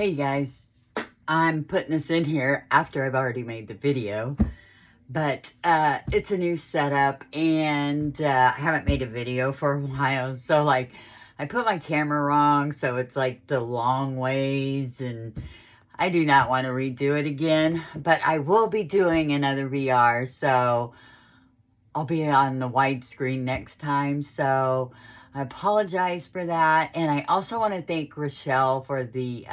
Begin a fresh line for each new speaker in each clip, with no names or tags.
Hey guys, I'm putting this in here after I've already made the video, but it's a new setup and I haven't made a video for a while, so like I put my camera wrong, so it's like the long ways, and I do not want to redo it again, but I will be doing another VR, so I'll be on the widescreen next time, so I apologize for that. And I also want to thank Rachele for the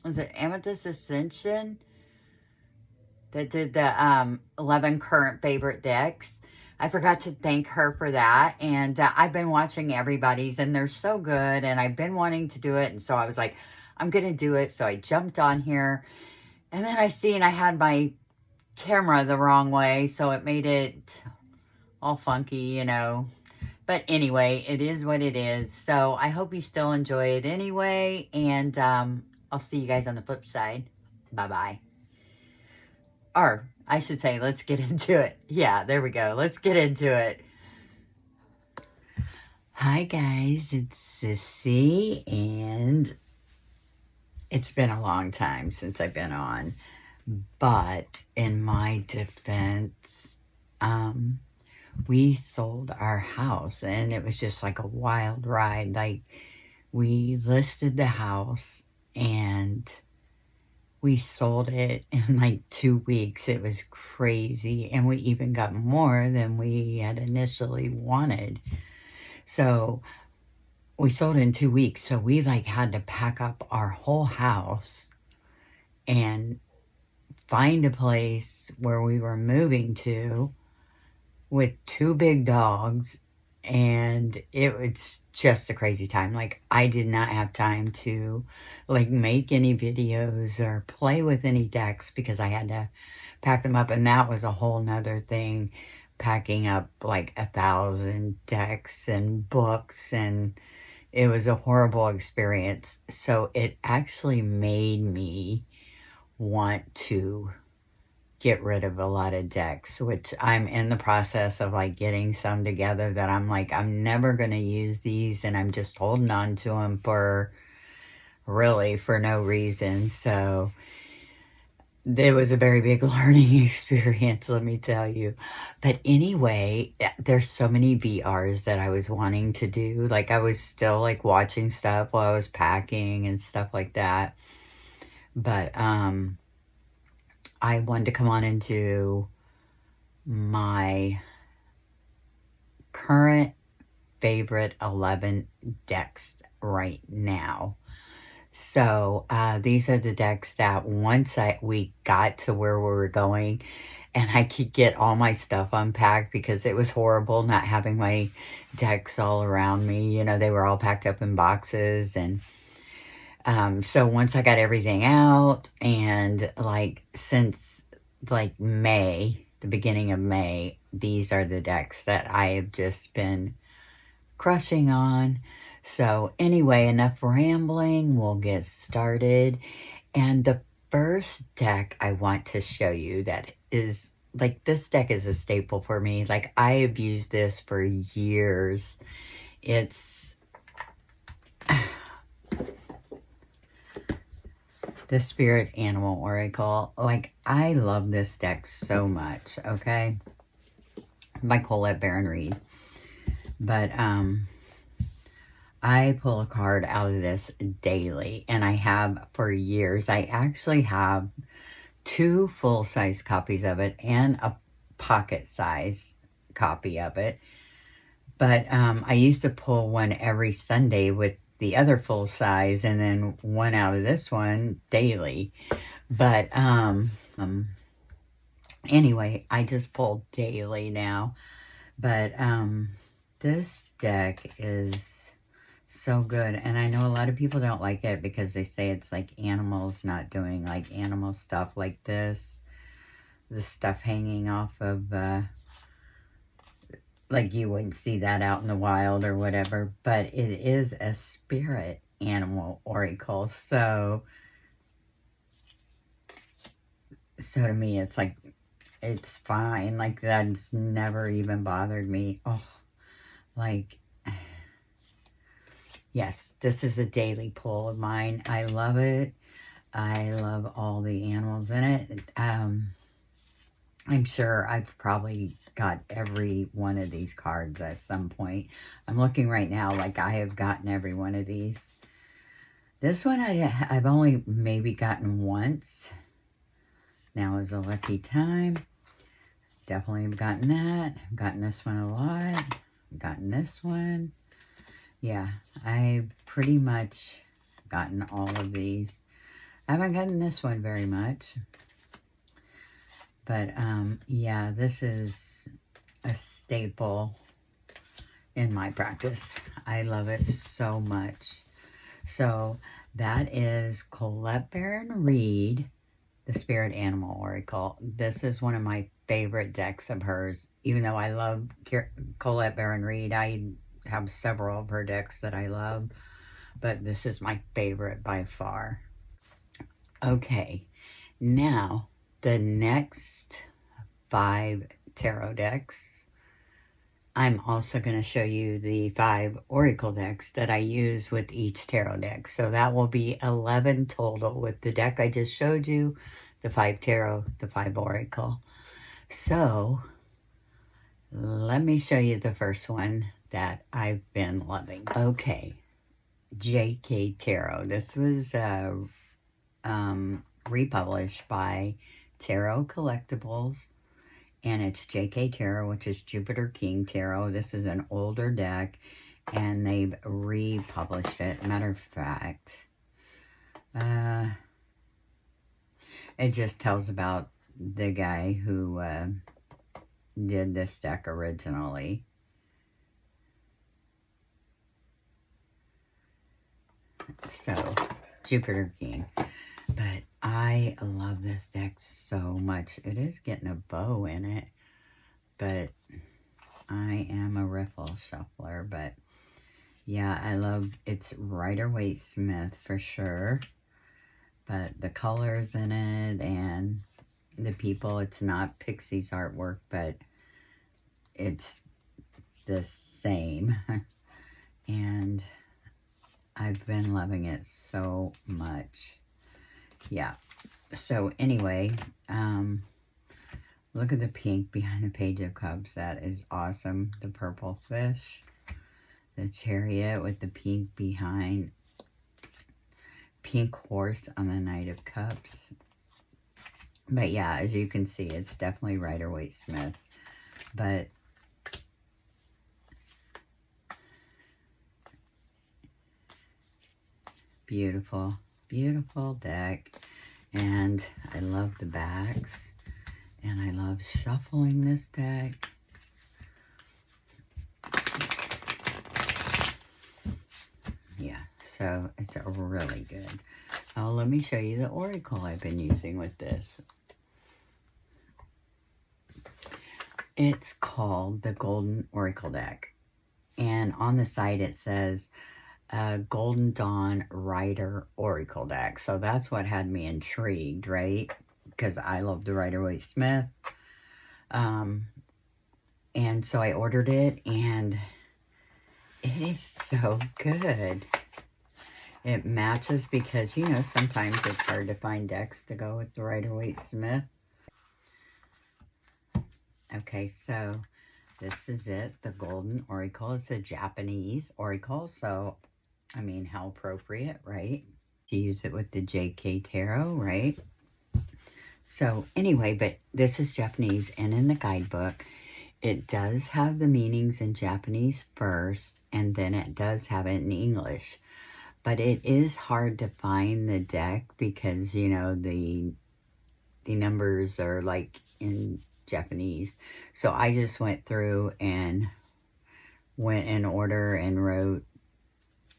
was it Amethyst Ascension that did the 11 current favorite decks. I forgot to thank her for that. And I've been watching everybody's and they're so good. And I've been wanting to do it. And so I was like, I'm going to do it. So I jumped on here. And then I seen I had my camera the wrong way. So it made it all funky, you know. But anyway, it is what it is. So I hope you still enjoy it anyway. And I'll see you guys on the flip side. Bye-bye. Or I should say, let's get into it. Yeah, there we go. Let's get into it. Hi, guys. It's Sissy. And it's been a long time since I've been on. But in my defense, we sold our house. And it was just like a wild ride. Like, we listed the house and we sold it in like 2 weeks. It was crazy. And we even got more than we had initially wanted. So we sold it in 2 weeks. So we like had to pack up our whole house and find a place where we were moving to with 2 big dogs. And it was just a crazy time. Like, I did not have time to like make any videos or play with any decks because I had to pack them up. And that was a whole nother thing, packing up like 1,000 decks and books, and it was a horrible experience. So it actually made me want to get rid of a lot of decks, which I'm in the process of like getting some together that I'm like, I'm never going to use these, and I'm just holding on to them for no reason. So it was a very big learning experience, let me tell you. But anyway, there's so many VRs that I was wanting to do. Like, I was still like watching stuff while I was packing and stuff like that. But I wanted to come on and do my current favorite 11 decks right now. So these are the decks that once we got to where we were going and I could get all my stuff unpacked, because it was horrible not having my decks all around me. You know, they were all packed up in boxes. And so once I got everything out, and like since like May, the beginning of May, these are the decks that I have just been crushing on. So anyway, enough rambling, we'll get started. And the first deck I want to show you that is like, this deck is a staple for me. Like, I have used this for years. It's the Spirit Animal Oracle. Like, I love this deck so much, okay? By Colette Baron Reed. But I pull a card out of this daily, and I have for years. I actually have 2 full-size copies of it and a pocket-size copy of it. But I used to pull one every Sunday with the other full size, and then one out of this one daily. But anyway, I just pull daily now. But this deck is so good, and I know a lot of people don't like it because they say it's like animals, not doing like animal stuff like this. The stuff hanging off of like, you wouldn't see that out in the wild or whatever, but it is a spirit animal oracle. So to me, it's like, it's fine. Like, that's never even bothered me. Oh, like, Yes, this is a daily pull of mine. I love it. I love all the animals in it. I'm sure I've probably got every one of these cards at some point. I'm looking right now like I have gotten every one of these. This one I've only maybe gotten once. Now is a lucky time. Definitely have gotten that. I've gotten this one a lot. I've gotten this one. Yeah, I've pretty much gotten all of these. I haven't gotten this one very much. But, yeah, this is a staple in my practice. I love it so much. So, that is Colette Baron Reed, the Spirit Animal Oracle. This is one of my favorite decks of hers. Even though I love Colette Baron Reed, I have several of her decks that I love. But this is my favorite by far. Okay, now the next 5 tarot decks. I'm also going to show you the 5 oracle decks that I use with each tarot deck. So that will be 11 total with the deck I just showed you, the 5 tarot, the 5 oracle. So let me show you the first one that I've been loving. Okay, JK Tarot. This was republished by Tarot Collectibles, and it's JK Tarot, which is Jupiter King Tarot. This is an older deck, and they've republished it. Matter of fact, it just tells about the guy who did this deck originally. So, Jupiter King. But I love this deck so much. It is getting a bow in it, but I am a riffle shuffler. But yeah, I love it's Rider-Waite Smith for sure. But the colors in it and the people, it's not Pixie's artwork, but it's the same. And I've been loving it so much. Yeah. So anyway, look at the pink behind the Page of Cups. That is awesome. The purple fish. The Chariot with the pink behind. Pink horse on the Knight of Cups. But yeah, as you can see, it's definitely Rider-Waite Smith. But beautiful, beautiful deck. And I love the backs. And I love shuffling this deck. Yeah, so it's really good. Now let me show you the oracle I've been using with this. It's called the Golden Oracle Deck. And on the side it says Golden Dawn Rider Oracle Deck. So that's what had me intrigued, right? Because I love the Rider-Waite Smith. And so I ordered it, and it is so good. It matches because, you know, sometimes it's hard to find decks to go with the Rider-Waite Smith. Okay, so this is it, the Golden Oracle. It's a Japanese oracle, so, I mean, how appropriate, right? To use it with the JK Tarot, right? So, anyway, but this is Japanese, and in the guidebook, it does have the meanings in Japanese first, and then it does have it in English. But it is hard to find the deck because, you know, the numbers are, like, in Japanese. So I just went through and went in order and wrote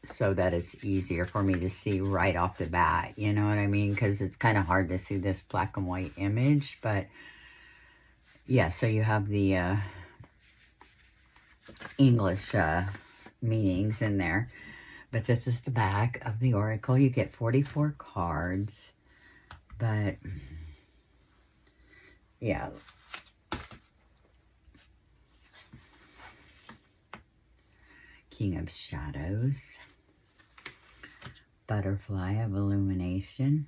so that it's easier for me to see right off the bat, you know what I mean? Because it's kind of hard to see this black and white image, but yeah, so you have the English meanings in there, but this is the back of the oracle. You get 44 cards, but yeah. King of Shadows. Butterfly of Illumination.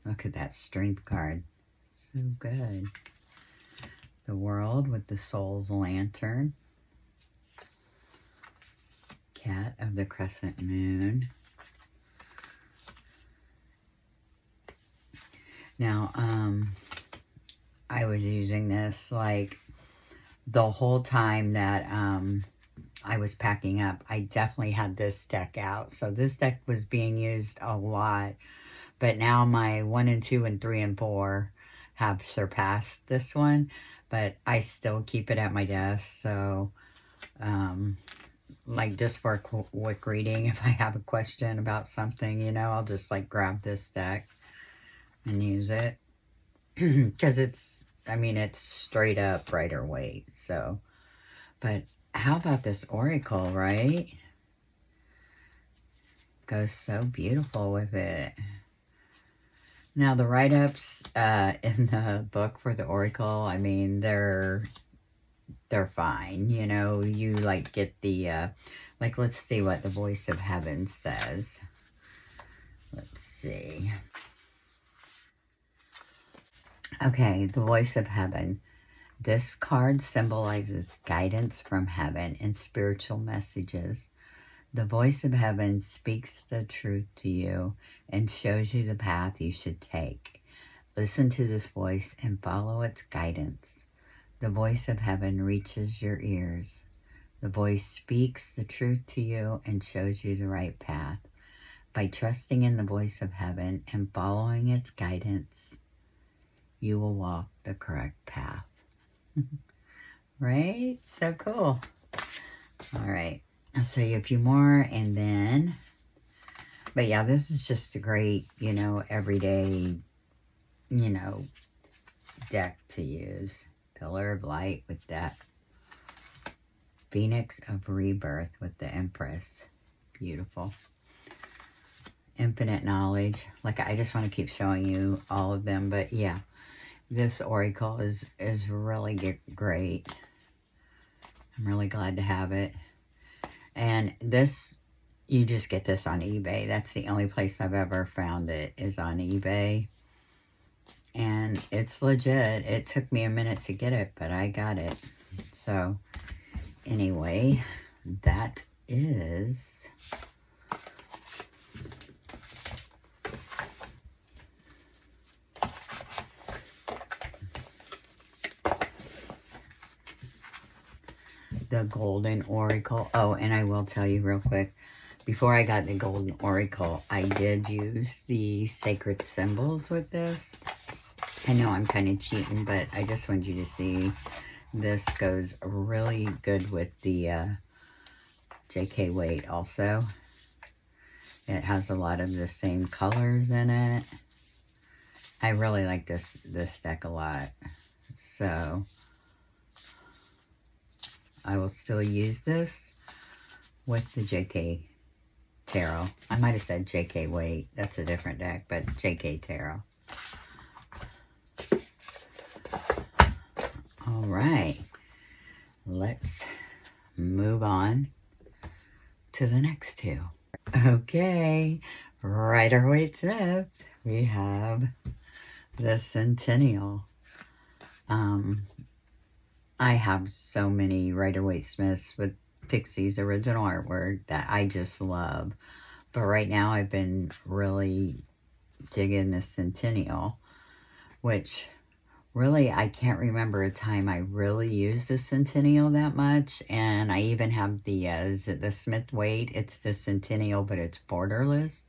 Look at that strength card. So good. The World with the Soul's Lantern. Cat of the Crescent Moon. Now, I was using this like the whole time that I was packing up. I definitely had this deck out. So this deck was being used a lot. But now my 1 and 2 and 3 and 4 have surpassed this one. But I still keep it at my desk. So, like just for a quick reading, if I have a question about something, you know, I'll just like grab this deck and use it. Because it's, I mean, it's straight up Rider-Waite. So, but how about this Oracle, right? Goes so beautiful with it. Now, the write-ups in the book for the Oracle, I mean, they're fine. You know, you, like, get the, like, let's see what the Voice of Heaven says. Let's see. Okay, the Voice of Heaven. This card symbolizes guidance from heaven and spiritual messages. The voice of heaven speaks the truth to you and shows you the path you should take. Listen to this voice and follow its guidance. The voice of heaven reaches your ears. The voice speaks the truth to you and shows you the right path. By trusting in the voice of heaven and following its guidance, you will walk the correct path. Right? So cool. All right. I'll show you a few more and then, but yeah, this is just a great, you know, everyday, you know, deck to use. Pillar of Light with that. Phoenix of Rebirth with the Empress. Beautiful. Infinite Knowledge. Like, I just want to keep showing you all of them, but yeah, this Oracle is really great. I'm really glad to have it. And this, you just get this on eBay. That's the only place I've ever found it, is on eBay. And it's legit. It took me a minute to get it, but I got it. So, anyway, that is the Golden Oracle. Oh, and I will tell you real quick, before I got the Golden Oracle, I did use the Sacred Symbols with this. I know I'm kind of cheating, but I just wanted you to see this goes really good with the J.K. Waite also. It has a lot of the same colors in it. I really like this deck a lot. So I will still use this with the J.K. Tarot. I might have said J.K. Waite. That's a different deck, but J.K. Tarot. All right. Let's move on to the next two. Okay. Rider-Waite Smith. We have the Centennial. I have so many Rider-Waite Smiths with Pixie's original artwork that I just love. But right now I've been really digging the Centennial, which really I can't remember a time I really used the Centennial that much. And I even have the, is it the Smith Waite? It's the Centennial, but it's borderless.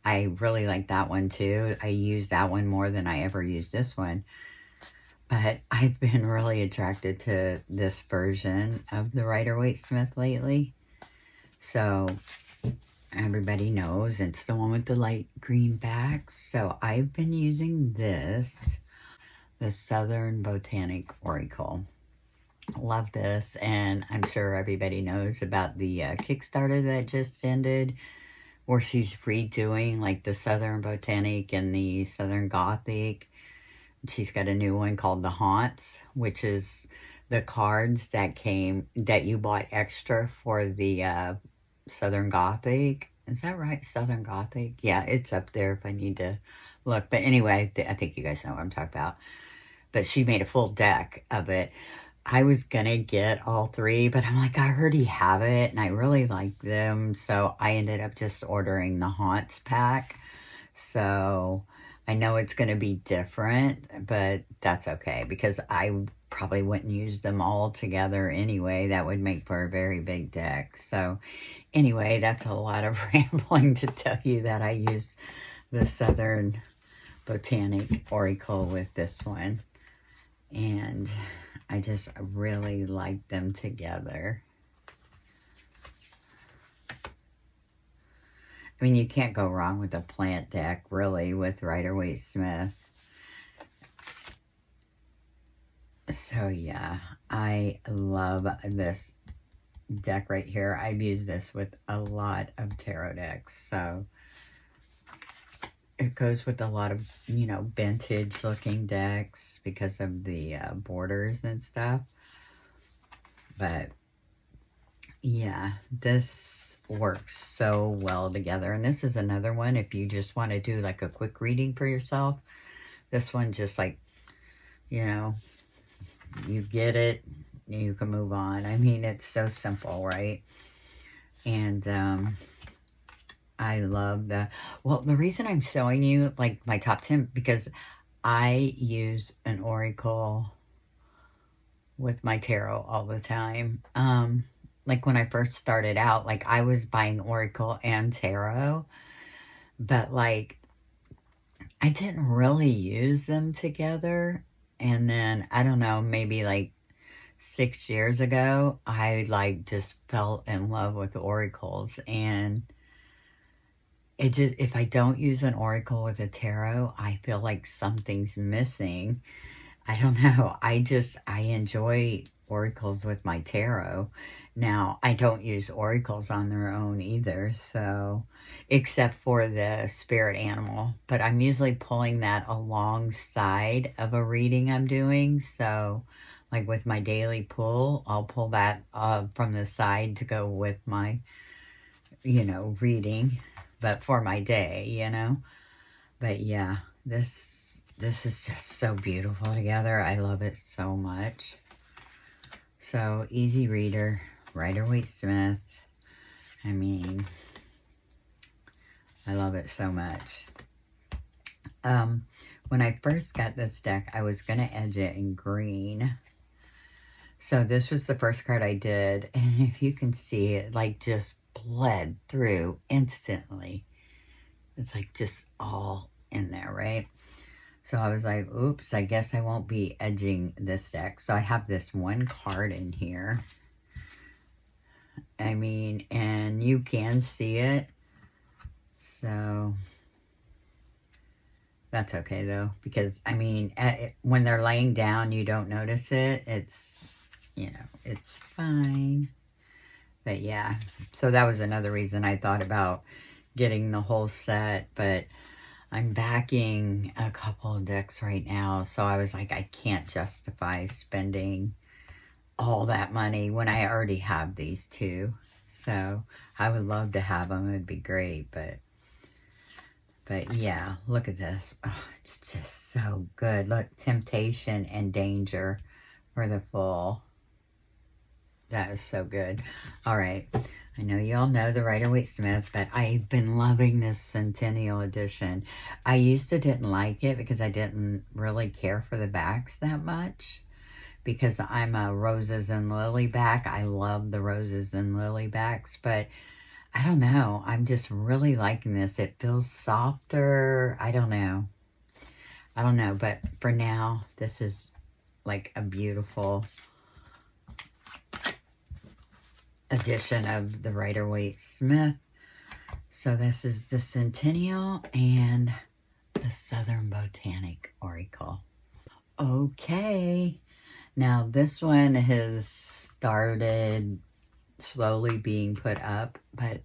I really like that one too. I use that one more than I ever used this one. But I've been really attracted to this version of the Rider-Waite Smith lately. So everybody knows it's the one with the light green backs. So I've been using this, the Southern Botanic Oracle. Love this, and I'm sure everybody knows about the Kickstarter that just ended, where she's redoing like the Southern Botanic and the Southern Gothic. She's got a new one called the Haunts, which is the cards that you bought extra for the Southern Gothic. Is that right? Southern Gothic? Yeah, it's up there if I need to look. But anyway, I think you guys know what I'm talking about. But she made a full deck of it. I was gonna get all three, but I'm like, I already have it and I really like them. So I ended up just ordering the Haunts pack. So I know it's gonna be different, but that's okay because I probably wouldn't use them all together anyway. That would make for a very big deck. So anyway, that's a lot of rambling to tell you that I use the Southern Botanic Oracle with this one. And I just really like them together. I mean, you can't go wrong with a plant deck, really, with Rider-Waite-Smith. So, yeah, I love this deck right here. I've used this with a lot of tarot decks, so it goes with a lot of, you know, vintage looking decks because of the borders and stuff. But yeah, this works so well together. And this is another one, if you just want to do like a quick reading for yourself, this one just like, you know, you get it, you can move on. I mean, it's so simple, right? And I love the reason I'm showing you like my top 10, because I use an oracle with my tarot all the time. Like when I first started out, like I was buying oracle and tarot, but like I didn't really use them together. And then I don't know, maybe like 6 years ago, I like just fell in love with oracles. And it just, if I don't use an oracle with a tarot, I feel like something's missing. I don't know. I enjoy oracles with my tarot. Now, I don't use oracles on their own either, so, except for the spirit animal. But I'm usually pulling that alongside of a reading I'm doing. So, like with my daily pull, I'll pull that from the side to go with my, you know, reading, but for my day, you know. But yeah, this is just so beautiful together. I love it so much. So, easy reader, Rider-Waite-Smith. I mean, I love it so much. When I first got this deck, I was going to edge it in green. So this was the first card I did. And if you can see it, like just bled through instantly. It's like just all in there, right? So I was like, oops, I guess I won't be edging this deck. So I have this one card in here. I mean, and you can see it. So that's okay though, because I mean, when they're laying down, you don't notice it. It's, you know, it's fine. But yeah, so that was another reason I thought about getting the whole set, but I'm backing a couple of decks right now, so I was like, I can't justify spending all that money when I already have these two. So I would love to have them. It'd be great, but yeah, look at this. Oh, it's just so good. Look, temptation and danger for the full. That is so good. All right. I know you all know the Rider-Waite-Smith, but I've been loving this Centennial Edition. I used to didn't like it because I didn't really care for the backs that much, because I'm a Roses and Lily back. I love the Roses and Lily backs, but I don't know. I'm just really liking this. It feels softer. I don't know. I don't know, but for now, this is like a beautiful edition of the Rider-Waite-Smith. So this is the Centennial and the Southern Botanic Oracle. Okay. Now this one has started slowly being put up, but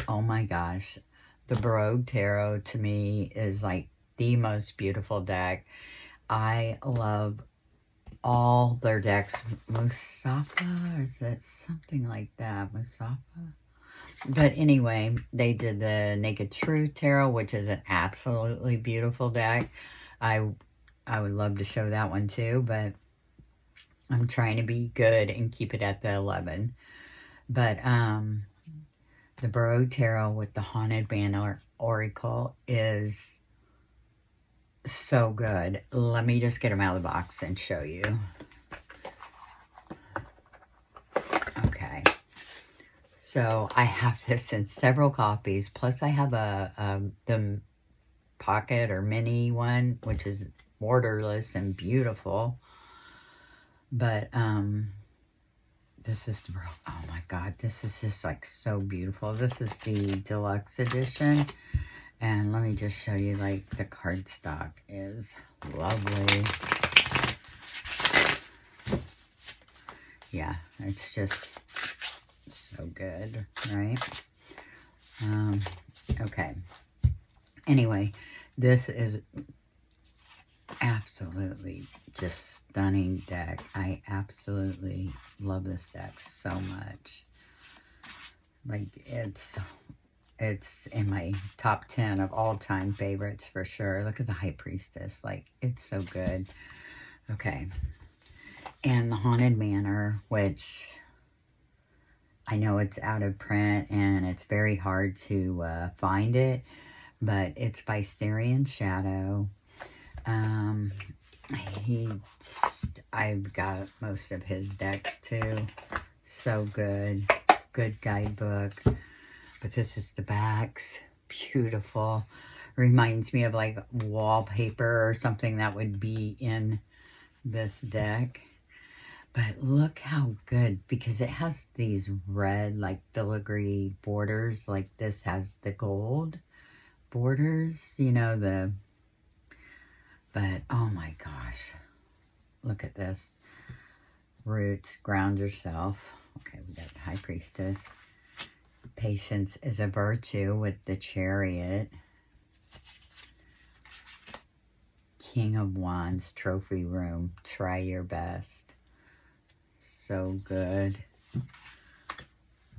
oh my gosh, the Baroque Tarot to me is like the most beautiful deck. I love all their decks. Musafa, is it something like that? Musafa? But anyway, they did the Naked Truth Tarot, which is an absolutely beautiful deck. I would love to show that one too, but I'm trying to be good and keep it at the 11. But the Barrow Tarot with the Haunted Man Oracle is so good. Let me just get them out of the box and show you. Okay. So I have this in several copies. Plus I have the pocket or mini one, which is borderless and beautiful. But this is the, oh my god, this is just like so beautiful. This is the deluxe edition. And let me just show you, like, the cardstock is lovely. Yeah, it's just so good, right? Okay. Anyway, this is absolutely just stunning deck. I absolutely love this deck so much. Like, it's in my top 10 of all-time favorites for sure. Look at the High Priestess. Like, it's so good. Okay. And the Haunted Manor, which I know it's out of print and it's very hard to find it, but it's by Syrian Shadow. I've got most of his decks too. So good. Good guidebook. But this is the backs. Beautiful. Reminds me of like wallpaper or something that would be in this deck. But look how good, because it has these red like filigree borders. Like this has the gold borders, you know, but oh my gosh. Look at this. Roots, ground yourself. Okay, we got the High Priestess. Patience is a virtue with the Chariot. King of Wands, Trophy Room. Try your best. So good.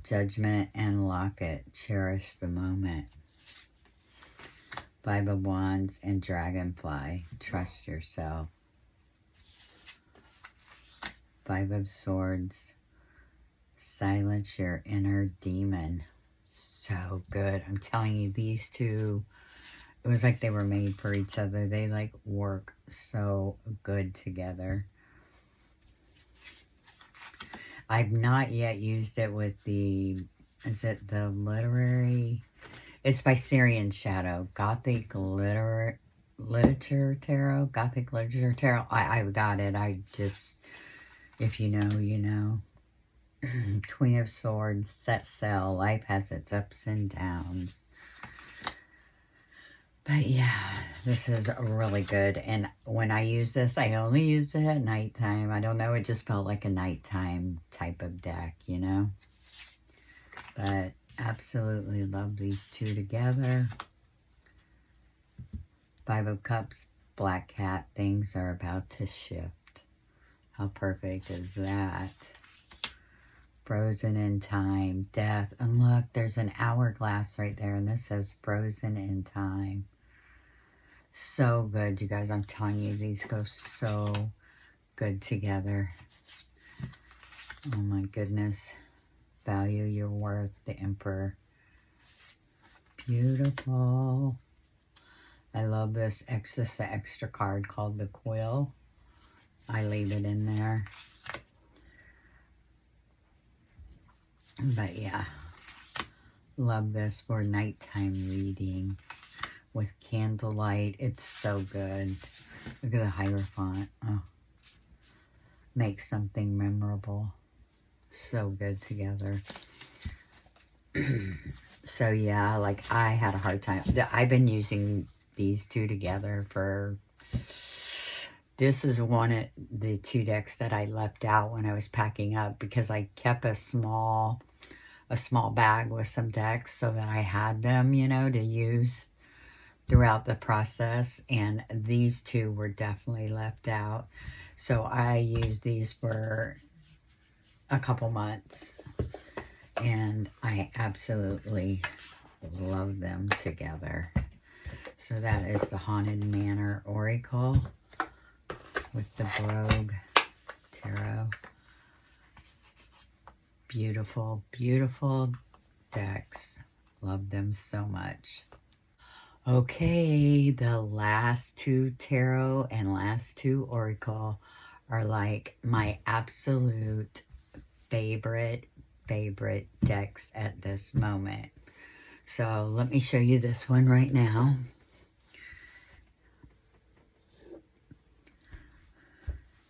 Judgment and Locket. Cherish the moment. Five of Wands and Dragonfly. Trust yourself. Five of Swords. Silence your inner demon. So good. I'm telling you, these two, it was like they were made for each other. They like work so good together. I've not yet used it with the, is it the literary? It's by Syrian Shadow. Gothic Literature Tarot. Gothic Literature Tarot. I've got it. I just, if you know, you know. Queen of Swords, set sail. Life has its ups and downs. But yeah, this is really good. And when I use this, I only use it at nighttime. I don't know, it just felt like a nighttime type of deck, you know? But absolutely love these two together. Five of Cups, Black Cat. Things are about to shift. How perfect is that? Frozen in time, death. And look, there's an hourglass right there. And this says frozen in time. So good, you guys. I'm telling you, these go so good together. Oh my goodness. Value your worth, the Emperor. Beautiful. I love this. This the extra card called the Quill. I leave it in there. But yeah, love this for nighttime reading with candlelight. It's so good. Look at the Hierophant. Oh, make something memorable. So good together. So yeah, like I had a hard time. I've been using these two together for, this is the two decks that I left out when I was packing up, because I kept a small bag with some decks so that I had them, you know, to use throughout the process. And these two were definitely left out. So I used these for a couple months. and I absolutely love them together. So that is the Haunted Manor Oracle with the Brogue Tarot. Beautiful, beautiful decks. Love them so much. Okay, the last two tarot and last two oracle are like my absolute favorite decks at this moment. So let me show you this one right now.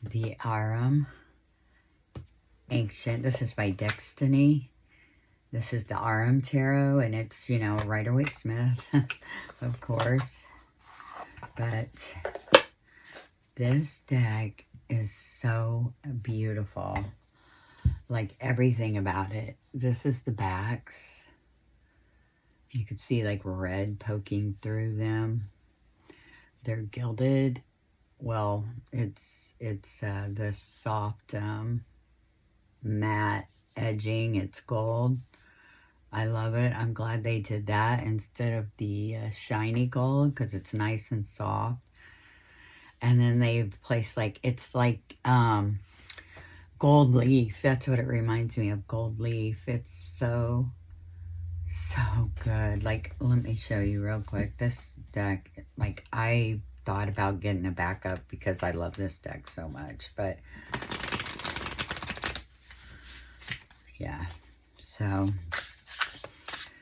The Aram Ancient. This is by Destiny. This is the Aram Tarot, and it's, you know, Rider-Waite-Smith, of course. But this deck is so beautiful. Like, everything about it. This is the backs. You can see, like, red poking through them. They're gilded. Well, it's this soft matte edging. It's gold. I love it. I'm glad they did that instead of the shiny gold, because it's nice and soft. And then they placed, like, it's like gold leaf. That's what it reminds me of, gold leaf. It's so good. Like, let me show you real quick. This deck, like, I thought about getting a backup because I love this deck so much. But yeah, so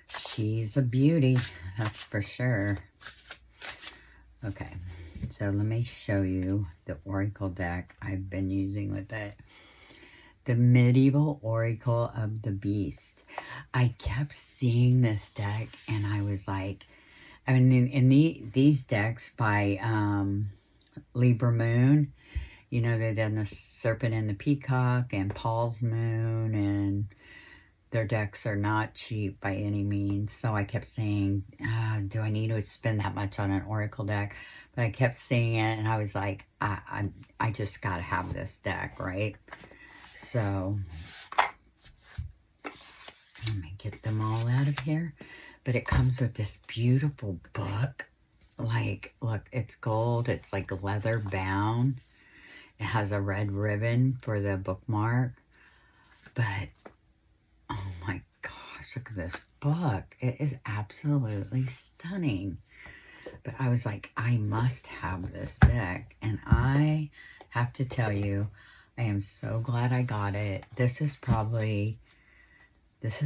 she's a beauty, that's for sure. Okay, so let me show you the Oracle deck I've been using with it. The Medieval Oracle of the Beast. I kept seeing this deck, and I was like, I mean, in these decks by Libra Moon, you know, they've done the Serpent and the Peacock and Paul's Moon, and their decks are not cheap by any means. So I kept saying, do I need to spend that much on an Oracle deck? But I kept seeing it, and I was like, I just got to have this deck, right? So let me get them all out of here. But it comes with this beautiful book. Like, look, it's gold. It's like leather bound. It has a red ribbon for the bookmark. But, oh my gosh, look at this book. It is absolutely stunning. But I was like, I must have this deck. And I have to tell you, I am so glad I got it. This is probably, this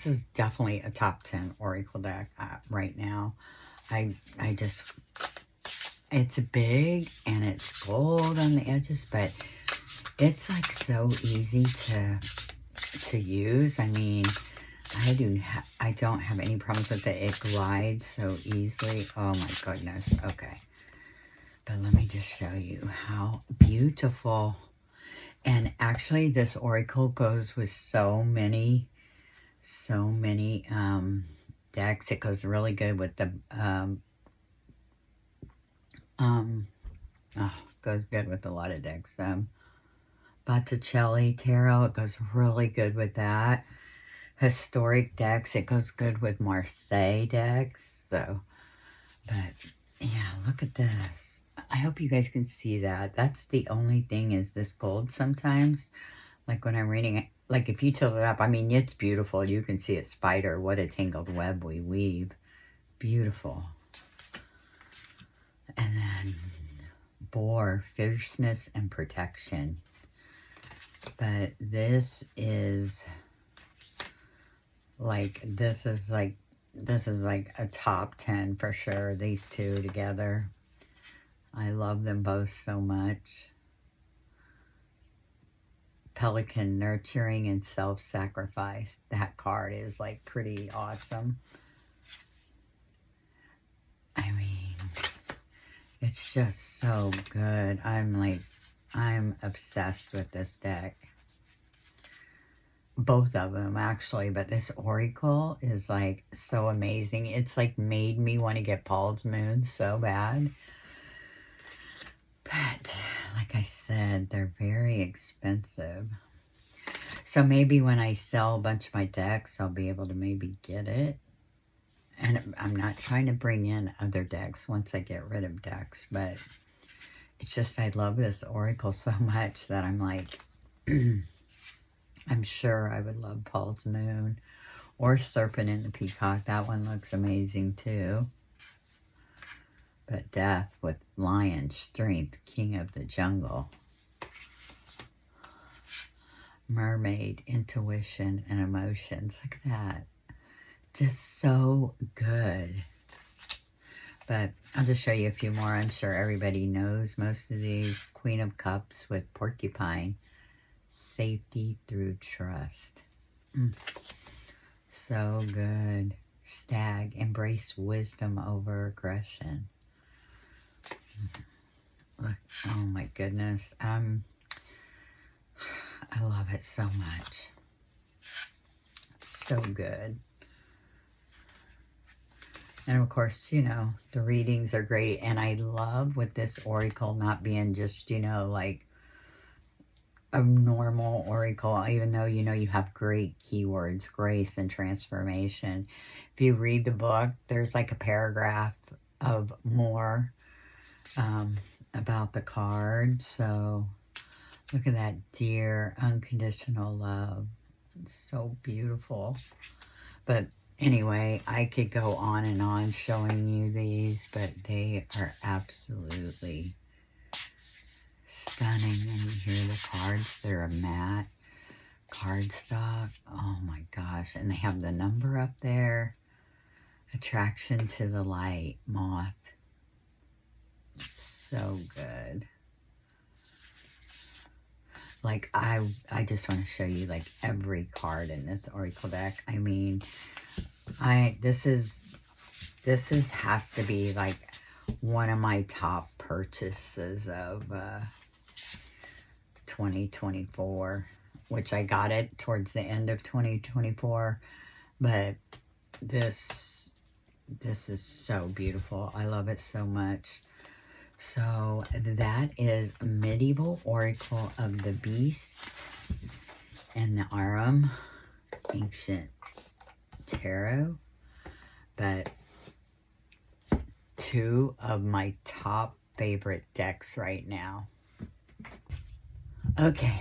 is definitely a top 10 Oracle deck right now. I just, it's big and it's gold on the edges, but it's like so easy to use. I mean, I don't have any problems with it. It glides so easily. Oh my goodness. Okay. But let me just show you how beautiful. And actually this Oracle goes with so many decks. It goes really good with the goes good with a lot of decks. Botticelli Tarot, it goes really good with that. Historic decks, it goes good with Marseille decks. So, but yeah, look at this. I hope you guys can see that. That's the only thing, is this gold sometimes. Like when I'm reading it, like if you tilt it up, I mean, it's beautiful. You can see it. Spider, what a tangled web we weave. Beautiful. And then Boar, fierceness and protection. But this is like a top 10 for sure. These two together. I love them both so much. Pelican, nurturing and self-sacrifice. That card is like pretty awesome. I mean, it's just so good. I'm obsessed with this deck. Both of them, actually. But this Oracle is like so amazing. It's like made me want to get Paul's Moon so bad. But like I said, they're very expensive. So maybe when I sell a bunch of my decks, I'll be able to maybe get it. And I'm not trying to bring in other decks once I get rid of decks, but it's just I love this Oracle so much that I'm like, I'm sure I would love Paul's Moon or Serpent in the Peacock. That one looks amazing too. But Death with Lion, Strength, King of the Jungle. Mermaid, Intuition, and Emotions. Look at that. Just so good. But I'll just show you a few more. I'm sure everybody knows most of these. Queen of Cups with Porcupine. Safety through trust. So good. Stag. Embrace wisdom over aggression. Look. Oh my goodness. I love it so much. So good. And of course, you know, the readings are great. And I love with this Oracle not being just, you know, like a normal Oracle, even though, you know, you have great keywords, grace and transformation. If you read the book, there's like a paragraph of more about the card. So look at that, dear, unconditional love. It's so beautiful. But anyway, I could go on and on showing you these, but they are absolutely stunning. And you hear the cards, they're a matte cardstock. Oh my gosh. And they have the number up there. Attraction to the light, moth. So good. Like, I just want to show you, like, every card in this Oracle deck. I mean, this has to be, like, one of my top purchases of 2024, which I got it towards the end of 2024. But this is so beautiful. I love it so much. So that is Medieval Oracle of the Beast and the Arum Ancient Tarot. But two of my top favorite decks right now. Okay,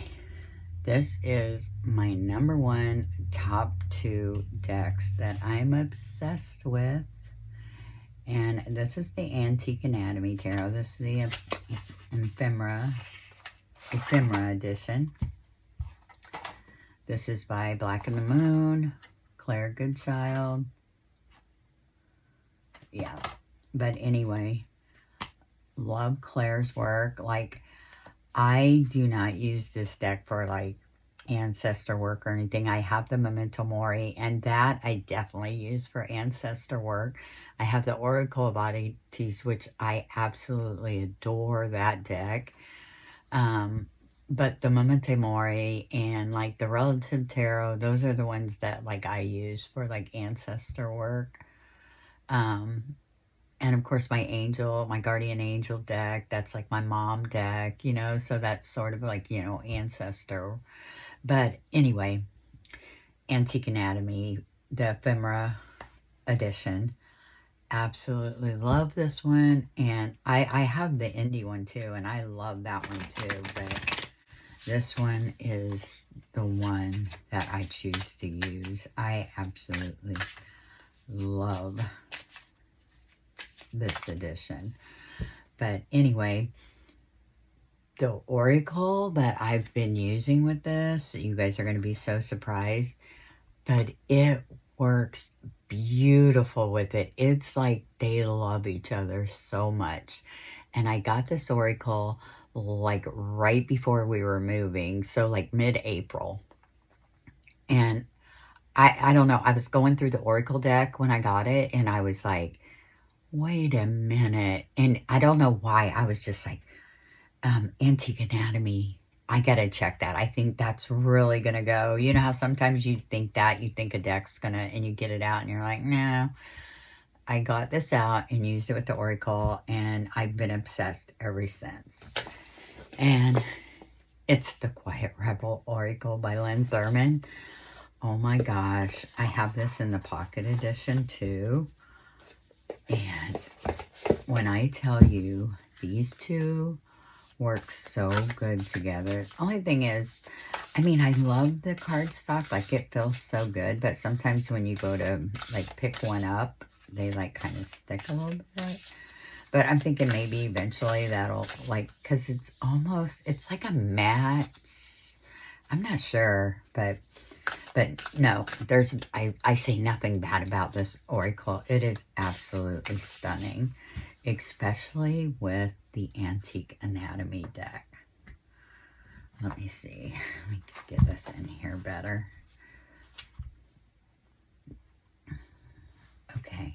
this is my number one top two decks that I'm obsessed with. And this is the Antique Anatomy Tarot. This is the Ephemera edition. This is by Black and the Moon, Claire Goodchild. Yeah, but anyway, love Claire's work. Like, I do not use this deck for, like, ancestor work or anything. I have the Memento Mori, and that I definitely use for ancestor work. I have the Oracle of Oddities, which I absolutely adore that deck. But the Memento Mori and, like, the Relative Tarot, those are the ones that, like, I use for, like, ancestor work. And of course my guardian angel deck, that's like my mom deck, you know, so that's sort of like, you know, ancestor. But anyway, Antique Anatomy, the Ephemera edition. Absolutely love this one. And I have the indie one too, and I love that one too. But this one is the one that I choose to use. I absolutely love this edition. But anyway, the Oracle that I've been using with this, you guys are going to be so surprised, but it works beautiful with it. It's like they love each other so much. And I got this Oracle like right before we were moving, so like mid-April. And I don't know, I was going through the Oracle deck when I got it, and I was like, wait a minute. And I don't know why. I was just like, Antique Anatomy, I gotta check that. I think that's really gonna go. You know how sometimes you think a deck's gonna, and you get it out and you're like, no. I got this out and used it with the Oracle, and I've been obsessed ever since. And It's the Quiet Rebel Oracle by Lynn Thurman. Oh my gosh, I have this in the pocket edition too. And when I tell you, these two work so good together. Only thing is, I mean, I love the cardstock. Like, it feels so good. But sometimes when you go to, like, pick one up, they, like, kind of stick a little bit. But I'm thinking maybe eventually that'll, like, because it's almost, it's like a matte. I'm not sure, but no, there's, I say nothing bad about this Oracle. It is absolutely stunning, especially with the Antique Anatomy deck. Let me see. Let me get this in here better. Okay.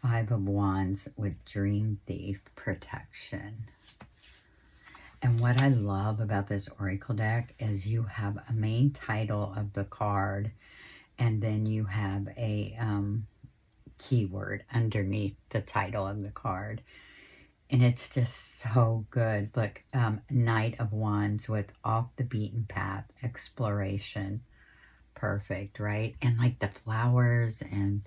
5 of Wands with Dream Thief protection. And what I love about this Oracle deck is you have a main title of the card, and then you have a keyword underneath the title of the card. And it's just so good. Look, Knight of Wands with Off the Beaten Path, Exploration. Perfect, right? And like the flowers, and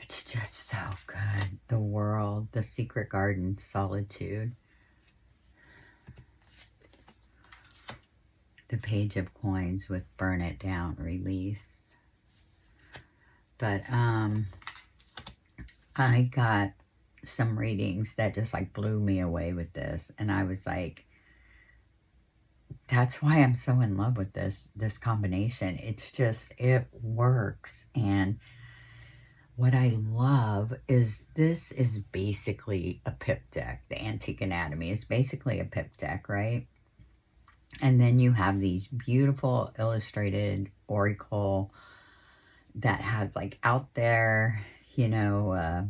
it's just so good. The World, The Secret Garden, Solitude. The Page of Coins with Burn It Down, Release. But I got some readings that just like blew me away with this, and I was like, that's why I'm so in love with this combination. It's just, it works. And what I love is this is basically a pip deck. The Antique Anatomy is basically a pip deck, right? And then you have these beautiful illustrated Oracle that has like out there, you know,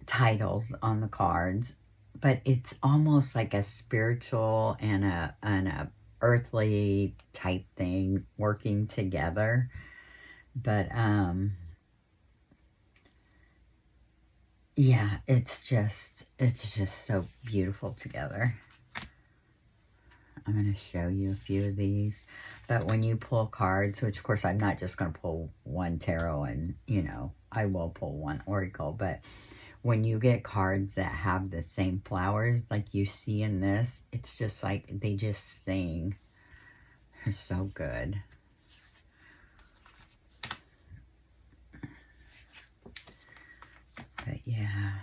titles on the cards, but it's almost like a spiritual and a earthly type thing working together. But yeah, it's just so beautiful together. I'm going to show you a few of these. But when you pull cards, which of course I'm not just going to pull one tarot and, you know, I will pull one Oracle, but when you get cards that have the same flowers like you see in this, it's just like they just sing. They're so good. But yeah.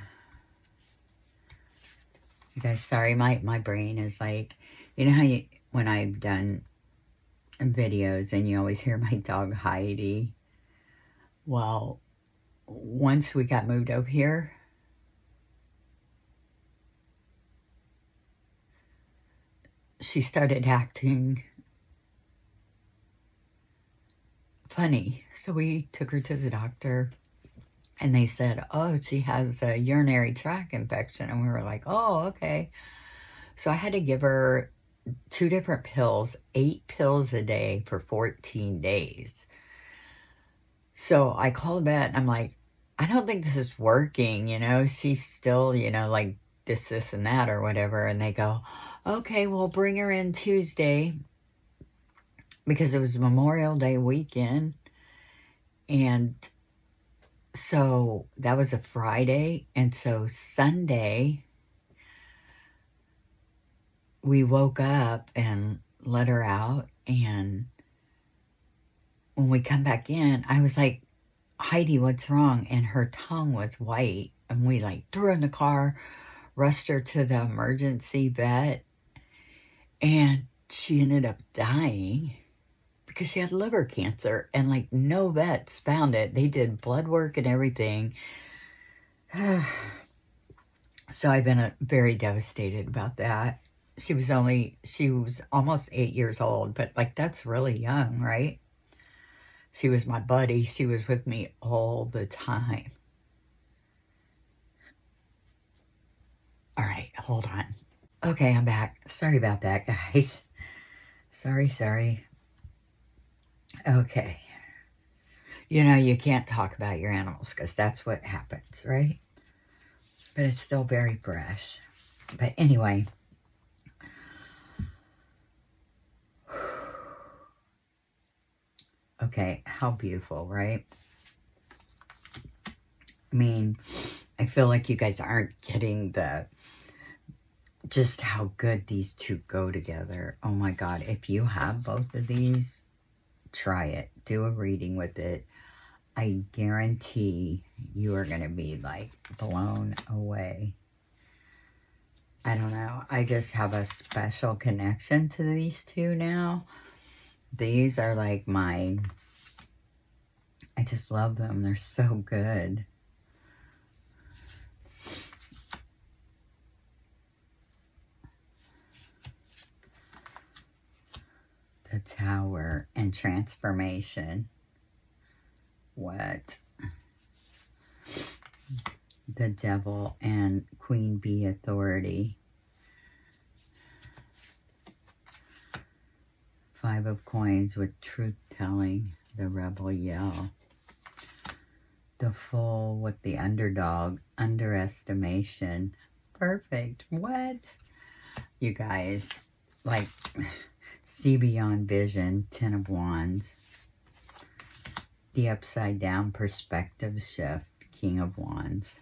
You guys, sorry, my brain is like, you know how you, when I've done videos and you always hear my dog Heidi? Well, once we got moved over here, she started acting funny. So we took her to the doctor, and they said, oh, she has a urinary tract infection. And we were like, oh, okay. So I had to give her 2 different pills, 8 pills a day for 14 days. So I called vet, and I'm like, I don't think this is working, you know. She's still, you know, like this and that or whatever. And they go, okay, we'll bring her in Tuesday, because it was Memorial Day weekend. And so that was a Friday. And so Sunday, we woke up and let her out. And when we come back in, I was like, Heidi, what's wrong? And her tongue was white. And we like threw her in the car, rushed her to the emergency vet. And she ended up dying because she had liver cancer. And like no vets found it. They did blood work and everything. So I've been very devastated about that. She was almost 8 years old, but like that's really young, right? She was my buddy. She was with me all the time. All right, hold on. Okay, I'm back. Sorry about that, guys. Sorry. Okay. You know, you can't talk about your animals because that's what happens, right? But it's still very fresh. But anyway, Okay, how beautiful, right? I mean, I feel like you guys aren't getting just how good these two go together. Oh my God, if you have both of these, try it. Do a reading with it. I guarantee you are going to be like blown away. I don't know. I just have a special connection to these two now. These are like I just love them. They're so good. The Tower and Transformation. What? The Devil and Queen Bee Authority. 5 of Coins with Truth-Telling. The Rebel Yell. The Fool with the Underdog. Underestimation. Perfect. What? You guys, like, see beyond vision. 10 of Wands. The Upside Down Perspective Shift. King of Wands.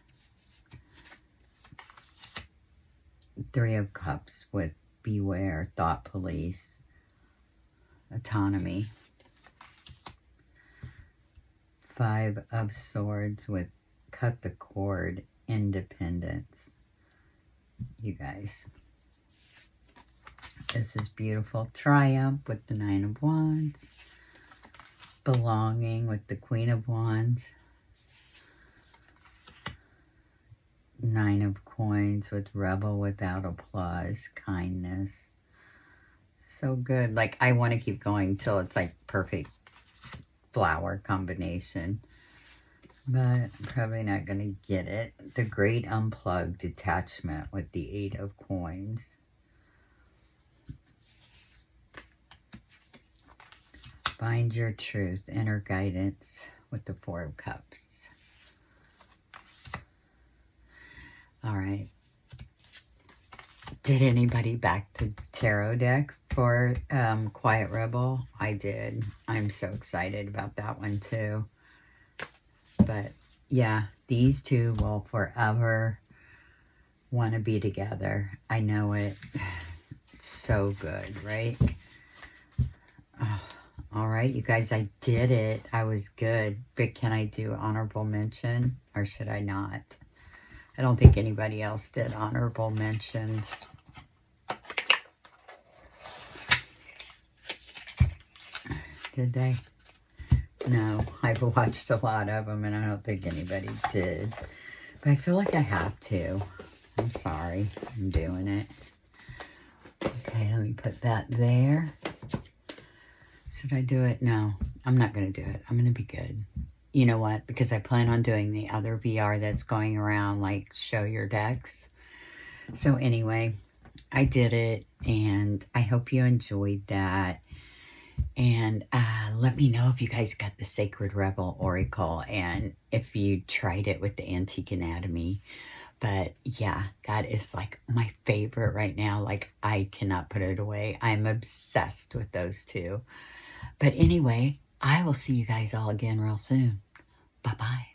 3 of Cups with Beware. Thought Police. Autonomy. 5 of Swords with Cut the Cord. Independence. You guys, this is beautiful. Triumph with the 9 of Wands. Belonging with the Queen of Wands. 9 of Coins with Rebel Without Applause. Kindness. So good. Like, I want to keep going till it's like perfect flower combination. But I'm probably not going to get it. The Great Unplugged Detachment with the 8 of Coins. Find Your Truth. Inner Guidance with the 4 of Cups. All right. Did anybody back the tarot deck for Quiet Rebel? I did. I'm so excited about that one too. But yeah, these two will forever want to be together. I know it. It's so good, right? Oh, all right, you guys, I did it. I was good. But can I do honorable mention or should I not? I don't think anybody else did honorable mentions. Did they? No, I've watched a lot of them and I don't think anybody did. But I feel like I have to. I'm sorry. I'm doing it. Okay, let me put that there. Should I do it? No, I'm not going to do it. I'm going to be good. You know what? Because I plan on doing the other VR that's going around, like, show your decks. So anyway, I did it, and I hope you enjoyed that. And let me know if you guys got the Sacred Rebel Oracle and if you tried it with the Antique Anatomy. But yeah, that is like my favorite right now. Like, I cannot put it away. I'm obsessed with those two. But anyway, I will see you guys all again real soon. Bye-bye.